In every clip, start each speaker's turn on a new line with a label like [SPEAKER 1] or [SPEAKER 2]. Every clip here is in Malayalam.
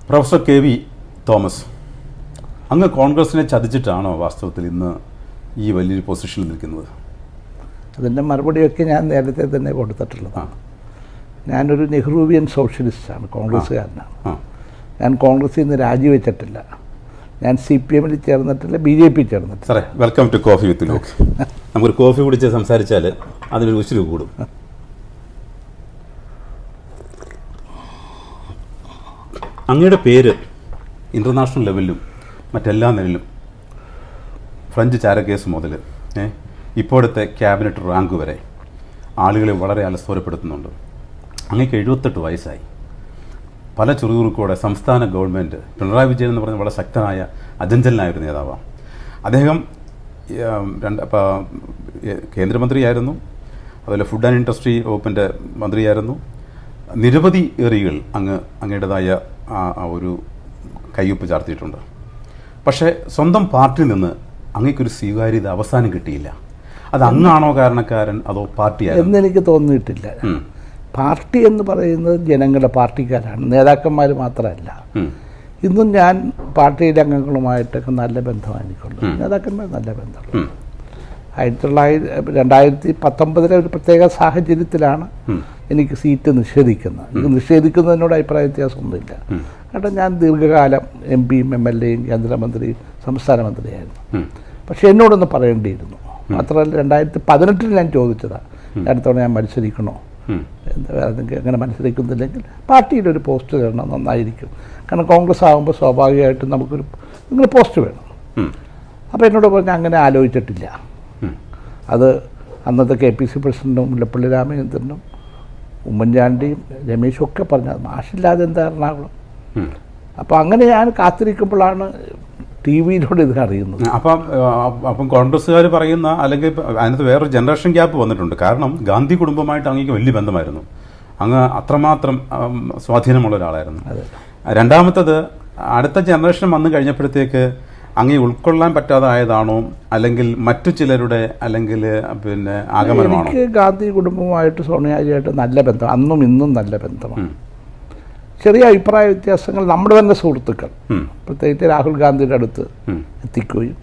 [SPEAKER 1] പ്രൊഫസർ കെ.വി. തോമസ്, അങ്ങ് കോൺഗ്രസിനെ ചതിച്ചിട്ടാണോ വാസ്തവത്തിൽ ഇന്ന് ഈ വലിയൊരു പൊസിഷനിൽ നിൽക്കുന്നത്?
[SPEAKER 2] അതിൻ്റെ മറുപടിയൊക്കെ ഞാൻ നേരത്തെ തന്നെ കൊടുത്തിട്ടുള്ളതാണ്. ഞാനൊരു നെഹ്റുവിയൻ സോഷ്യലിസ്റ്റാണ്, കോൺഗ്രസ്സുകാരനാണ്. ഞാൻ കോൺഗ്രസിൽ നിന്ന് രാജിവെച്ചിട്ടില്ല. ഞാൻ CPM-ൽ ചേർന്നിട്ടില്ല, BJP ചേർന്നിട്ടില്ല.
[SPEAKER 1] സാറേ, വെൽക്കം ടു കോഫി വിത്ത് ലോക്ക്. നമുക്കൊരു കോഫി കുടിച്ച് സംസാരിച്ചാൽ അതിനൊരു ഉച്ചിരി കൂടും. അങ്ങയുടെ പേര് ഇൻ്റർനാഷണൽ ലെവലിലും മറ്റെല്ലാ നിലയിലും ഫ്രഞ്ച് ചാരക്കേസ് മുതൽ ഇപ്പോഴത്തെ ക്യാബിനറ്റ് റാങ്ക് വരെ ആളുകളെ വളരെ അലസ്വരപ്പെടുത്തുന്നുണ്ട്. അങ്ങേക്ക് 78 വയസ്സായി. പല ചുറുചുറുക്കോടെ സംസ്ഥാന ഗവൺമെൻറ് പിണറായി വിജയൻ എന്ന് പറഞ്ഞ വളരെ ശക്തനായ അജഞ്ചലനായൊരു നേതാവാണ് അദ്ദേഹം. കേന്ദ്രമന്ത്രിയായിരുന്നു, അതുപോലെ ഫുഡ് ആൻഡ് ഇൻഡസ്ട്രി വകുപ്പിൻ്റെ മന്ത്രിയായിരുന്നു. നിരവധി ഏറികൾ അങ്ങയുടേതായ ഒരു കയ്യൊപ്പ് ചാർത്തിയിട്ടുണ്ട്. പക്ഷേ സ്വന്തം പാർട്ടിയിൽ നിന്ന് അങ്ങേക്കൊരു സ്വീകാര്യത അവസാനം കിട്ടിയില്ല. അത് അങ്ങാണോ കാരണക്കാരൻ, അതോ പാർട്ടിയാണോ
[SPEAKER 2] എന്നെനിക്ക് തോന്നിയിട്ടില്ല. പാർട്ടി എന്ന് പറയുന്നത് ജനങ്ങളുടെ പാർട്ടിക്കാരാണ്, നേതാക്കന്മാർ മാത്രമല്ല. ഇന്നും ഞാൻ പാർട്ടിയിലെ അംഗങ്ങളുമായിട്ടൊക്കെ നല്ല ബന്ധമാണ് എനിക്കുള്ളത്. നേതാക്കന്മാർ നല്ല ബന്ധമുള്ളത്. 2019 ഒരു പ്രത്യേക സാഹചര്യത്തിലാണ് എനിക്ക് സീറ്റ് നിഷേധിക്കുന്നത്. ഇത് നിഷേധിക്കുന്നതിനോട് അഭിപ്രായ വ്യത്യാസമൊന്നുമില്ല. കാരണം ഞാൻ ദീർഘകാലം MP-യും MLA-യും കേന്ദ്രമന്ത്രിയും സംസ്ഥാന മന്ത്രിയായിരുന്നു. പക്ഷെ എന്നോടൊന്ന് പറയേണ്ടിയിരുന്നു. മാത്രമല്ല 2018 ഞാൻ ചോദിച്ചതാണ്, അടുത്തവണ ഞാൻ മത്സരിക്കണോ, അങ്ങനെ മത്സരിക്കുന്നില്ലെങ്കിൽ പാർട്ടിയിലൊരു പോസ്റ്റ് തരണം, നന്നായിരിക്കും. കാരണം കോൺഗ്രസ് ആകുമ്പോൾ സ്വാഭാവികമായിട്ടും നമുക്കൊരു ഇങ്ങനെ പോസ്റ്റ് വേണം. അപ്പോൾ എന്നോട് പറഞ്ഞാൽ അങ്ങനെ ആലോചിച്ചിട്ടില്ല. അത് അന്നത്തെ KPC പ്രസിഡന്റും മുല്ലപ്പള്ളി രാമചന്ദ്രനും ഉമ്മൻചാണ്ടിയും രമേശും ഒക്കെ പറഞ്ഞത് മാഷില്ലാതെ എന്താ എറണാകുളം. അപ്പോൾ അങ്ങനെ ഞാൻ കാത്തിരിക്കുമ്പോഴാണ് TV-യിലൂടെ ഇത് അറിയുന്നത്.
[SPEAKER 1] അപ്പം കോൺഗ്രസ്സുകാർ പറയുന്ന, അല്ലെങ്കിൽ അതിനകത്ത് വേറൊരു ജനറേഷൻ ഗ്യാപ്പ് വന്നിട്ടുണ്ട്. കാരണം ഗാന്ധി കുടുംബമായിട്ട് അങ്ങേക്ക് വലിയ ബന്ധമായിരുന്നു. അങ്ങ് അത്രമാത്രം സ്വാധീനമുള്ള ഒരാളായിരുന്നു. രണ്ടാമത്തത്, അടുത്ത ജനറേഷൻ വന്നു കഴിഞ്ഞപ്പോഴത്തേക്ക് അങ്ങേ ഉൾക്കൊള്ളാൻ പറ്റാതായതാണോ, അല്ലെങ്കിൽ മറ്റു ചിലരുടെ, അല്ലെങ്കിൽ പിന്നെ ആഗമനമാണോ?
[SPEAKER 2] എനിക്ക് ഗാന്ധി കുടുംബവുമായിട്ട് സോണിയാജിയായിട്ട് നല്ല ബന്ധം, അന്നും ഇന്നും നല്ല ബന്ധമാണ്. ചെറിയ അഭിപ്രായ വ്യത്യാസങ്ങൾ നമ്മുടെ തന്നെ സുഹൃത്തുക്കൾ, പ്രത്യേകിച്ച് രാഹുൽ ഗാന്ധിയുടെ അടുത്ത് എത്തിക്കുകയും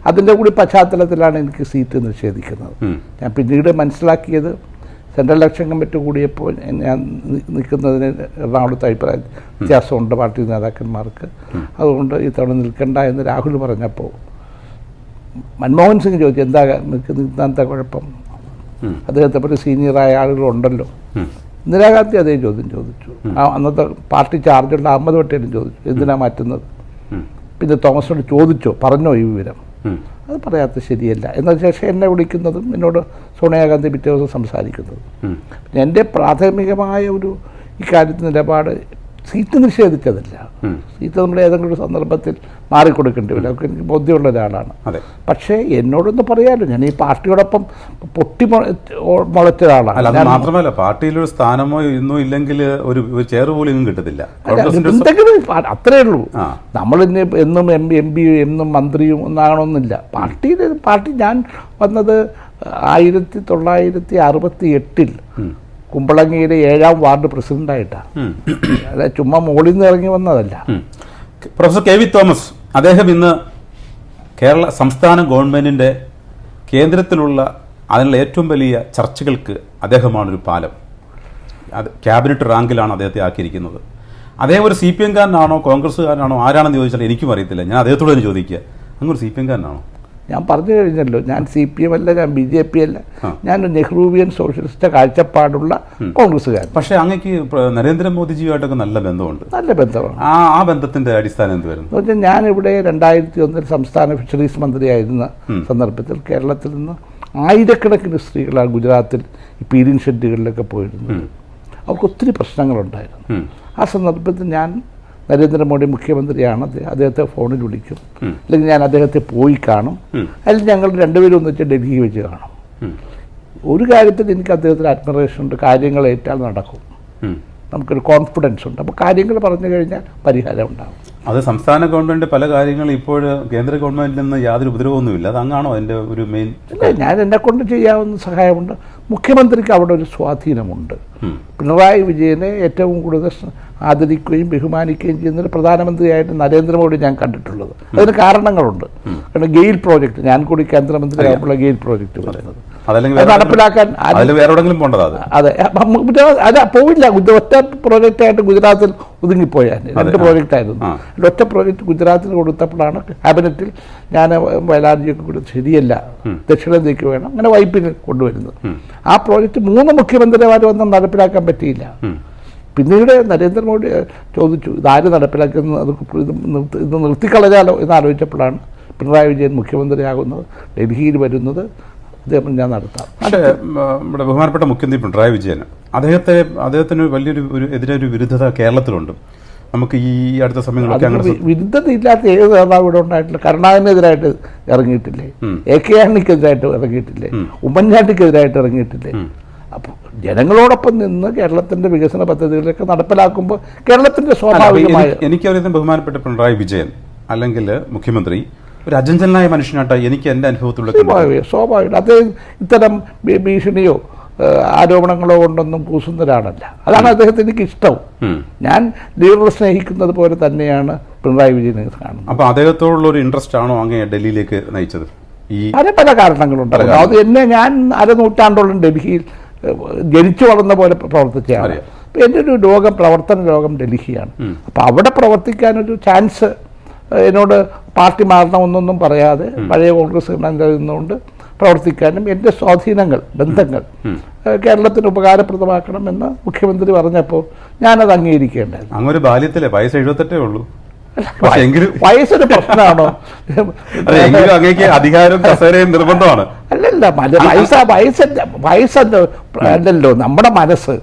[SPEAKER 2] അതിൻ്റെ കൂടി പശ്ചാത്തലത്തിലാണ് എനിക്ക് സീറ്റ് നിഷേധിക്കുന്നത്. ഞാൻ പിന്നീട് മനസ്സിലാക്കിയത് സെൻട്രൽ ഇലക്ഷൻ കമ്മിറ്റി കൂടിയപ്പോൾ ഞാൻ നിൽക്കുന്നതിന് എറണാകുളത്ത് അഭിപ്രായ വ്യത്യാസമുണ്ട് പാർട്ടി നേതാക്കന്മാർക്ക്. അതുകൊണ്ട് ഇത്തവണ നിൽക്കണ്ട എന്ന് രാഹുൽ പറഞ്ഞപ്പോൾ മൻമോഹൻ സിംഗ് ചോദിച്ചു, എന്താ കുഴപ്പം, അദ്ദേഹത്തെ പറ്റി സീനിയറായ ആളുകളുണ്ടല്ലോ. ഇന്ദിരാഗാന്ധി അതേ ചോദ്യം ചോദിച്ചു. അന്നത്തെ പാർട്ടി ചാർജുള്ള അഹമ്മദ് പട്ടേലും ചോദിച്ചു, എന്തിനാ മാറ്റുന്നത്. പിന്നെ തോമസിനോട് ചോദിച്ചോ, പറഞ്ഞോ ഈ വിവരം. അത് പറയാത്ത ശരിയല്ല. എന്നാൽ ശേഷം എന്നെ വിളിക്കുന്നതും എന്നോട് സോണിയാഗാന്ധി പിറ്റേ ദിവസം സംസാരിക്കുന്നതും. എൻ്റെ പ്രാഥമികമായ ഒരു ഇക്കാര്യത്തിൽ നിലപാട് സീറ്റ് നിഷേധിച്ചതല്ല. സീറ്റ് നമ്മൾ ഏതെങ്കിലും ഒരു സന്ദർഭത്തിൽ മാറിക്കൊടുക്കേണ്ടി വരും, അതൊക്കെ എനിക്ക് ബോധ്യമുള്ള ഒരാളാണ്. പക്ഷേ എന്നോടൊന്ന് പറയാമല്ലോ, ഞാൻ ഈ പാർട്ടിയോടൊപ്പം പൊട്ടി മുളച്ച ഒരാളാണ്.
[SPEAKER 1] മാത്രമല്ല, പാർട്ടിയിലൊരു സ്ഥാനമോ ഇന്നോ ഇല്ലെങ്കിൽ ഒരു ചെയർ പോലും കിട്ടത്തില്ല.
[SPEAKER 2] എന്തെങ്കിലും അത്രേ ഉള്ളൂ. നമ്മളിന്ന് എന്നും MP എന്നും മന്ത്രിയും ഒന്നാകണമെന്നില്ല. പാർട്ടി ഞാൻ വന്നത് 1968 കുമ്പളങ്ങിയിലെ 7ാം വാർഡ് പ്രസിഡന്റായിട്ടാണ്. അല്ല ചുമ്മാ മുകളിൽ നിന്ന് ഇറങ്ങി വന്നതല്ല.
[SPEAKER 1] പ്രൊഫസർ കെ.വി. തോമസ്, അദ്ദേഹം ഇന്ന് കേരള സംസ്ഥാന ഗവൺമെൻറ്റിൻ്റെ കേന്ദ്രത്തിലുള്ള അതിനുള്ള ഏറ്റവും വലിയ ചർച്ചകൾക്ക് അദ്ദേഹമാണൊരു പാലം. അത് ക്യാബിനറ്റ് റാങ്കിലാണ് അദ്ദേഹത്തെ ആക്കിയിരിക്കുന്നത്. അദ്ദേഹം ഒരു CPM-കാരനാണോ കോൺഗ്രസ്സുകാരനാണോ ആരാണെന്ന് ചോദിച്ചാൽ എനിക്കും അറിയത്തില്ല. ഞാൻ അദ്ദേഹത്തോട് തന്നെ ചോദിക്കുക, അങ്ങൊരു CPM-കാരനാണോ?
[SPEAKER 2] ഞാൻ പറഞ്ഞു കഴിഞ്ഞല്ലോ, ഞാൻ CPM അല്ല, ഞാൻ BJP അല്ല, ഞാനൊരു നെഹ്റുവിയൻ സോഷ്യലിസ്റ്റ് കാഴ്ചപ്പാടുള്ള കോൺഗ്രസ്സുകാരൻ.
[SPEAKER 1] പക്ഷേ അങ്ങേക്ക് നരേന്ദ്രമോദിജിയുമായിട്ടൊക്കെ നല്ല ബന്ധമുണ്ട്.
[SPEAKER 2] നല്ല ബന്ധമാണ്.
[SPEAKER 1] ആ ബന്ധത്തിന്റെ അടിസ്ഥാനം എന്തുവായിരുന്നു?
[SPEAKER 2] എന്ന് വെച്ചാൽ ഞാനിവിടെ 2001 സംസ്ഥാന ഫിഷറീസ് മന്ത്രിയായിരുന്ന സന്ദർഭത്തിൽ കേരളത്തിൽ നിന്ന് ആയിരക്കണക്കിന് സ്ത്രീകളാണ് ഗുജറാത്തിൽ ഈ പീരിയൻ ഷെഡുകളിലൊക്കെ പോയിരുന്നത്. അവർക്ക് ഒത്തിരി പ്രശ്നങ്ങളുണ്ടായിരുന്നു. ആ സന്ദർഭത്തിൽ ഞാൻ നരേന്ദ്രമോദി മുഖ്യമന്ത്രിയാണ്, അദ്ദേഹത്തെ ഫോണിൽ വിളിക്കും, അല്ലെങ്കിൽ ഞാൻ അദ്ദേഹത്തെ പോയി കാണും, അല്ലെങ്കിൽ ഞങ്ങൾ രണ്ടുപേരും ഒന്നിച്ച് ഡൽഹി വെച്ച് കാണും. ഒരു കാര്യത്തിൽ എനിക്ക് അദ്ദേഹത്തിന് അഡ്മിറേഷൻ ഉണ്ട്, കാര്യങ്ങൾ ഏറ്റാൽ നടക്കും, നമുക്കൊരു കോൺഫിഡൻസ് ഉണ്ട്. അപ്പോൾ കാര്യങ്ങൾ പറഞ്ഞു കഴിഞ്ഞാൽ പരിഹാരം ഉണ്ടാകും.
[SPEAKER 1] അത് സംസ്ഥാന ഗവൺമെൻറ് പല കാര്യങ്ങളും ഇപ്പോൾ കേന്ദ്ര ഗവൺമെൻറ്റിൽ നിന്ന് യാതൊരു ഉപദ്രവമൊന്നുമില്ല. അത് അങ്ങാണോ അതിൻ്റെ ഒരു മെയിൻ?
[SPEAKER 2] അല്ല, ഞാൻ എന്നെക്കൊണ്ട് ചെയ്യാവുന്ന സഹായമുണ്ട്. മുഖ്യമന്ത്രിക്ക് അവിടെ ഒരു സ്വാധീനമുണ്ട്. പിണറായി വിജയനെ ഏറ്റവും കൂടുതൽ ആദരിക്കുകയും ബഹുമാനിക്കുകയും ചെയ്യുന്ന ഒരു പ്രധാനമന്ത്രിയായിട്ട് നരേന്ദ്രമോദി ഞാൻ കണ്ടിട്ടുള്ളത്. അതിന് കാരണങ്ങളുണ്ട്. കാരണം ഗെയിൽ പ്രോജക്റ്റ്, ഞാൻ കൂടി കേന്ദ്രമന്ത്രിയായപ്പോൾ ഗെയിൽ പ്രോജക്റ്റ് പറയുന്നത് നടപ്പിലാക്കാൻ അതെ അത് പോയില്ല. ഒറ്റ പ്രോജക്റ്റായിട്ട് ഗുജറാത്തിൽ ഒതുങ്ങിപ്പോയാൽ 2 പ്രോജക്റ്റായിരുന്നു. ഒറ്റ പ്രോജക്റ്റ് ഗുജറാത്തിൽ കൊടുത്തപ്പോഴാണ് ക്യാബിനറ്റിൽ ഞാൻ വയലാർജിയൊക്കെ കൂടി ശരിയല്ല, ദക്ഷിണേന്ത്യക്ക് വേണം, അങ്ങനെ വൈപ്പിന് കൊണ്ടുവരുന്നത്. ആ പ്രോജക്റ്റ് 3 മുഖ്യമന്ത്രിമാർ വന്നും നടപ്പിലാക്കാൻ പറ്റിയില്ല. പിന്നീട് നരേന്ദ്രമോദി ചോദിച്ചു ഇതാര് നടപ്പിലാക്കുന്നത്, അത് ഇത് നിർത്തിക്കളഞ്ഞാലോ എന്നാലോചിച്ചപ്പോഴാണ് പിണറായി വിജയൻ മുഖ്യമന്ത്രിയാകുന്നത്, ഡൽഹിയിൽ വരുന്നത്. അദ്ദേഹം ഞാൻ നടത്താം.
[SPEAKER 1] പക്ഷേ നമ്മുടെ ബഹുമാനപ്പെട്ട മുഖ്യമന്ത്രി പിണറായി വിജയൻ അദ്ദേഹത്തിന് വലിയൊരു എതിരൊരു വിരുദ്ധത കേരളത്തിലുണ്ട്. നമുക്ക് ഈ അടുത്ത സമയങ്ങളൊക്കെ
[SPEAKER 2] വിരുദ്ധത ഇല്ലാത്ത ഏത് നേതാവ് ഇവിടെ ഉണ്ടായിട്ടില്ല. കരുണാകരനെതിരായിട്ട് ഇറങ്ങിയിട്ടില്ലേ, AK ആന്റണിക്കെതിരായിട്ട് ഇറങ്ങിയിട്ടില്ലേ, ഉമ്മൻചാണ്ടിക്കെതിരായിട്ട് ഇറങ്ങിയിട്ടില്ലേ? അപ്പോൾ ജനങ്ങളോടൊപ്പം നിന്ന് കേരളത്തിന്റെ വികസന പദ്ധതികളൊക്കെ നടപ്പിലാക്കുമ്പോൾ കേരളത്തിന്റെ സ്വാഭാവികമായ
[SPEAKER 1] എനിക്കറിയാം ബഹുമാനപ്പെട്ട പിണറായി വിജയൻ അല്ലെങ്കിൽ മുഖ്യമന്ത്രി ഒരു അജഞ്ചലനായ മനുഷ്യനായിട്ടാണ് എനിക്ക് എൻ്റെ അനുഭവത്തിലുള്ള
[SPEAKER 2] സ്വാഭാവികം. അദ്ദേഹം ഇത്തരം ഭീഷണിയോ ആരോപണങ്ങളോ കൊണ്ടൊന്നും പൂസുന്ന ഒരാളല്ല. അതാണ് അദ്ദേഹത്തിന് എനിക്ക് ഇഷ്ടം. ഞാൻ ലീഡറെ സ്നേഹിക്കുന്നത് പോലെ തന്നെയാണ് പിണറായി വിജയനെ കാണുന്നത്.
[SPEAKER 1] അപ്പോൾ അദ്ദേഹത്തോടുള്ള ഒരു ഇൻട്രസ്റ്റ് ആണോ അങ്ങേ ഡൽഹിയിലേക്ക് നയിച്ചത്?
[SPEAKER 2] പല കാരണങ്ങളുണ്ടാകും. അത് എന്നെ ഞാൻ അരനൂറ്റാണ്ടോളം ഡൽഹിയിൽ ജനിച്ചു വളർന്ന പോലെ പ്രവർത്തിച്ചതാണ്. അപ്പം എൻ്റെ ഒരു പ്രവർത്തന ലോകം ഡൽഹിയാണ്. അപ്പം അവിടെ പ്രവർത്തിക്കാനൊരു ചാൻസ് എന്നോട് പാർട്ടി മാറണമെന്നൊന്നും പറയാതെ പഴയ കോൺഗ്രസ് നിന്നുകൊണ്ട് പ്രവർത്തിക്കാനും എൻ്റെ സ്വാധീനങ്ങൾ ബന്ധങ്ങൾ കേരളത്തിന് ഉപകാരപ്രദമാക്കണമെന്ന് മുഖ്യമന്ത്രി പറഞ്ഞപ്പോൾ ഞാനത് അംഗീകരിക്കേണ്ടായിരുന്നു.
[SPEAKER 1] അങ്ങൊരു ബാല്യത്തിലെ വയസ്സ് 78 ഉള്ളൂ.
[SPEAKER 2] വയസ്സൊരു പ്രശ്നമാണോ?
[SPEAKER 1] അധികാരവും കസേരയും നിർബന്ധമാണ്.
[SPEAKER 2] അല്ലല്ല, വയസ്സല്ലോ നമ്മുടെ മനസ്സ്.